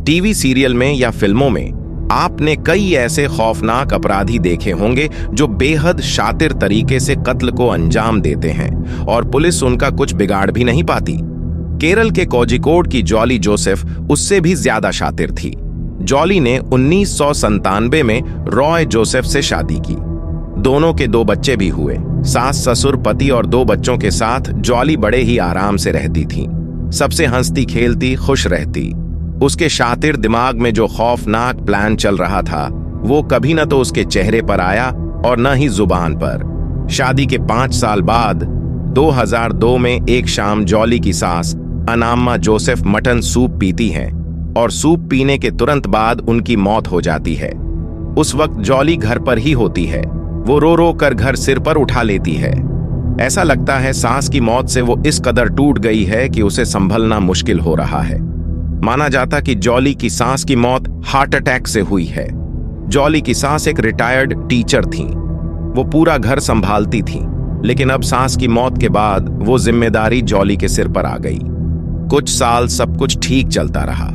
TV serial में या फिल्मों में आपने कई ऐसे खौफनाक अपराधी देखे होंगे जो बेहद शातिर तरीके से कत्ल को अंजाम देते हैं और पुलिस उनका कुछ बिगाड़ भी नहीं पाती। केरल के कोझिकोड की जॉली जोसेफ उससे भी ज्यादा शातिर थी। जॉली ने 1997 में रॉय जोसेफ से शादी की। दोनों के 2 बच्चे भी हुए। सास ससुर पति और 2 बच्चों के साथ जॉली बड़े ही आराम से रहती थी। सबसे हंसती खेलती खुश रहती। उसके शातिर दिमाग में जो खौफनाक प्लान चल रहा था वो कभी न तो उसके चेहरे पर आया और न ही जुबान पर। शादी के 5 साल बाद 2002 में एक शाम जॉली की सास अनाम्मा जोसेफ मटन सूप पीती हैं और सूप पीने के तुरंत बाद उनकी मौत हो जाती है। उस वक्त जॉली घर पर ही होती है। वो रो रो कर घर सिर पर उठा लेती है। ऐसा लगता है सास की मौत से वो इस कदर टूट गई है कि उसे संभलना मुश्किल हो रहा है। माना जाता कि जॉली की सास की मौत हार्ट अटैक से हुई है। जॉली की सास एक रिटायर्ड टीचर थी। वो पूरा घर संभालती थी, लेकिन अब सास की मौत के बाद वो जिम्मेदारी जॉली के सिर पर आ गई। कुछ साल सब कुछ ठीक चलता रहा।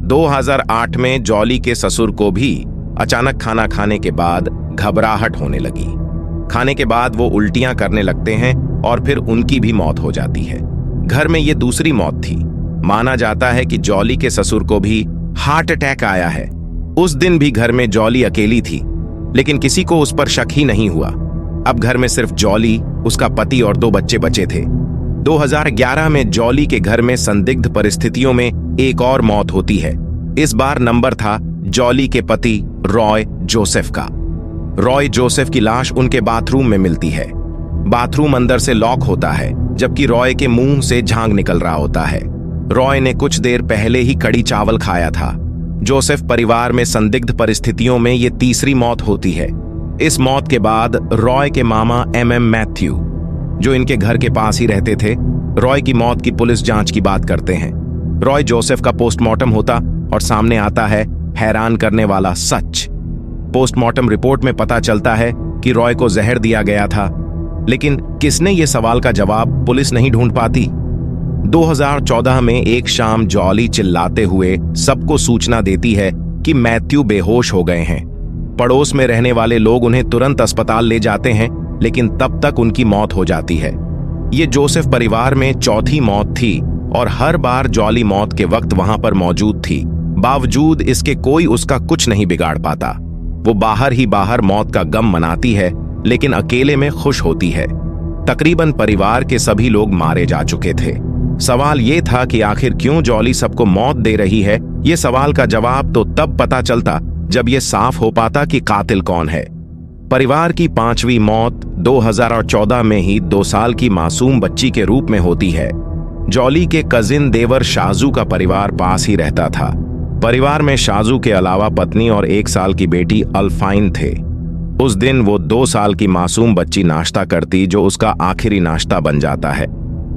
2008 में जॉली के ससुर को भी अचानक खाना खाने के बाद घबराहट होने लगी। खाने के बाद वो उल्टियां करने लगते हैं और फिर उनकी भी मौत हो जाती है। घर में ये दूसरी मौत थी। माना जाता है कि जॉली के ससुर को भी हार्ट अटैक आया है। उस दिन भी घर में जॉली अकेली थी, लेकिन किसी को उस पर शक ही नहीं हुआ। अब घर में सिर्फ जॉली, उसका पति और 2 बच्चे बचे थे। 2011 में जॉली के घर में संदिग्ध परिस्थितियों में एक और मौत होती है। इस बार नंबर था जॉली के पति रॉय जोसेफ का। रॉय जोसेफ की लाश उनके बाथरूम में मिलती है। बाथरूम अंदर से लॉक होता है, जबकि रॉय के मुंह से झाग निकल रहा होता है। रॉय ने कुछ देर पहले ही कड़ी चावल खाया था। जोसेफ परिवार में संदिग्ध परिस्थितियों में ये तीसरी मौत होती है। इस मौत के बाद रॉय के मामा MM मैथ्यू, जो इनके घर के पास ही रहते थे, रॉय की मौत की पुलिस जांच की बात करते हैं। रॉय जोसेफ का पोस्टमार्टम होता और सामने आता है हैरान करने वाला सच। पोस्टमार्टम रिपोर्ट में पता चलता है कि रॉय को जहर दिया गया था, लेकिन किसने ये सवाल का जवाब पुलिस नहीं ढूंढ पाती। 2014 में एक शाम जॉली चिल्लाते हुए सबको सूचना देती है कि मैथ्यू बेहोश हो गए हैं। पड़ोस में रहने वाले लोग उन्हें तुरंत अस्पताल ले जाते हैं, लेकिन तब तक उनकी मौत हो जाती है। ये जोसेफ परिवार में चौथी मौत थी और हर बार जॉली मौत के वक्त वहां पर मौजूद थी। बावजूद इसके कोई उसका कुछ नहीं बिगाड़ पाता। वो बाहर ही बाहर मौत का गम मनाती है, लेकिन अकेले में खुश होती है। तकरीबन परिवार के सभी लोग मारे जा चुके थे। सवाल ये था कि आखिर क्यों जॉली सबको मौत दे रही है। ये सवाल का जवाब तो तब पता चलता जब ये साफ हो पाता कि कातिल कौन है। परिवार की 5वीं मौत 2014 में ही 2 साल की मासूम बच्ची के रूप में होती है। जॉली के कजिन देवर शाजू का परिवार पास ही रहता था। परिवार में शाजू के अलावा पत्नी और 1 साल की बेटी अल्फाइन थे। उस दिन वो 2 साल की मासूम बच्ची नाश्ता करती, जो उसका आखिरी नाश्ता बन जाता है।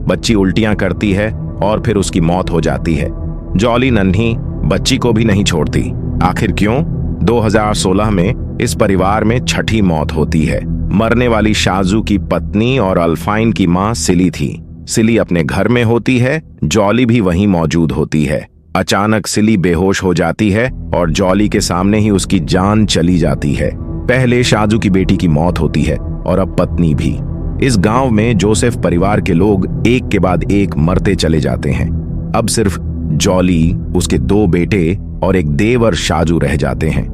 बच्ची उल्टियां करती है और फिर उसकी मौत हो जाती है। जॉली नन्ही बच्ची को भी नहीं छोड़ती। आखिर क्यों? 2016 में इस परिवार में 6ठी मौत होती है। मरने वाली शाजू की पत्नी और अल्फाइन की मां सिली थी। सिली अपने घर में होती है, जॉली भी वहीं मौजूद होती है। अचानक सिली बेहोश हो जाती है और जॉली के सामने ही उसकी जान चली जाती है। पहले शाजू की बेटी की मौत होती है और अब पत्नी भी। इस गांव में जोसेफ परिवार के लोग एक के बाद एक मरते चले जाते हैं। अब सिर्फ जॉली, उसके 2 बेटे और एक देवर शाजू रह जाते हैं।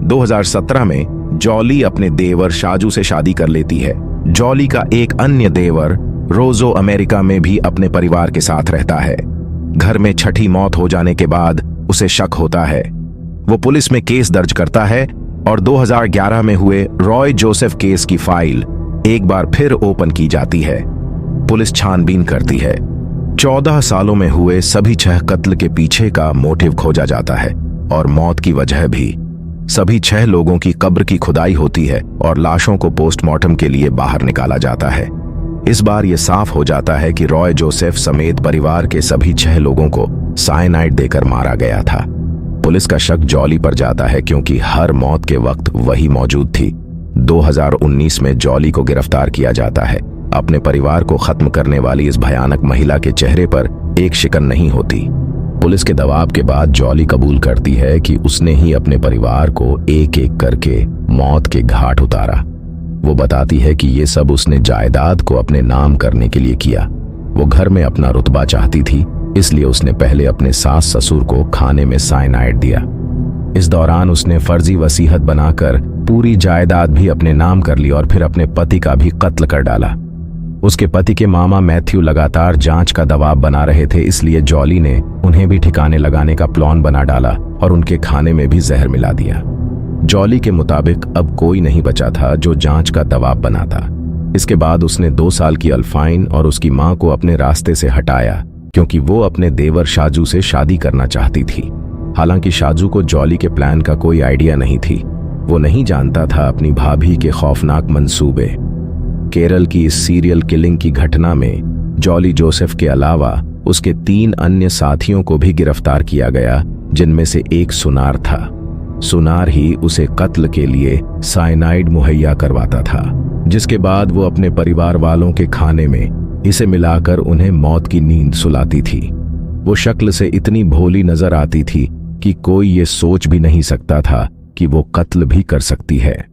2017 में जॉली अपने देवर शाजू से शादी कर लेती है। जॉली का एक अन्य देवर रोजो अमेरिका में भी अपने परिवार के साथ रहता है। घर में 6ठी मौत हो जाने के बाद उसे शक होता है। वो पुलिस में केस दर्ज करता है और 2011 में हुए रॉय जोसेफ केस की फाइल एक बार फिर ओपन की जाती है। पुलिस छानबीन करती है। 14 सालों में हुए सभी 6 कत्ल के पीछे का मोटिव खोजा जाता है और मौत की वजह भी। सभी 6 लोगों की कब्र की खुदाई होती है और लाशों को पोस्टमार्टम के लिए बाहर निकाला जाता है। इस बार यह साफ हो जाता है कि रॉय जोसेफ समेत परिवार के सभी 6 लोगों को साइनाइड देकर मारा गया था। पुलिस का शक जॉली पर जाता है क्योंकि हर मौत के वक्त वही मौजूद थी। 2019 में जॉली को गिरफ्तार किया जाता है। अपने परिवार को खत्म करने वाली इस भयानक महिला के चेहरे पर एक शिकन नहीं होती। पुलिस के दबाव के बाद जॉली कबूल करती है कि उसने ही अपने परिवार को एक एक करके मौत के घाट उतारा। वो बताती है कि ये सब उसने जायदाद को अपने नाम करने के लिए किया। वो घर में अपना रुतबा चाहती थी, इसलिए उसने पहले अपने सास ससुर को खाने में साइनाइड दिया। इस दौरान उसने फर्जी वसीयत बनाकर पूरी जायदाद भी अपने नाम कर ली और फिर अपने पति का भी कत्ल कर डाला। उसके पति के मामा मैथ्यू लगातार जांच का दबाव बना रहे थे, इसलिए जॉली ने उन्हें भी ठिकाने लगाने का प्लान बना डाला और उनके खाने में भी जहर मिला दिया। जॉली के मुताबिक अब कोई नहीं बचा था जो जांच का दबाव बनाता। इसके बाद उसने 2 साल की अल्फाइन और उसकी मां को अपने रास्ते से हटाया, क्योंकि वो अपने देवर शाजू से शादी करना चाहती थी। हालांकि शाजू को जॉली के प्लान का कोई आइडिया नहीं थी। वो नहीं जानता था अपनी भाभी के खौफनाक मंसूबे। केरल की इस सीरियल किलिंग की घटना में जॉली जोसेफ के अलावा उसके 3 अन्य साथियों को भी गिरफ्तार किया गया, जिनमें से एक सुनार था। सुनार ही उसे कत्ल के लिए साइनाइड मुहैया करवाता था, जिसके बाद वो अपने परिवार वालों के खाने में इसे मिलाकर उन्हें मौत की नींद सुलाती थी। वो शक्ल से इतनी भोली नजर आती थी कि कोई ये सोच भी नहीं सकता था कि वो कत्ल भी कर सकती है।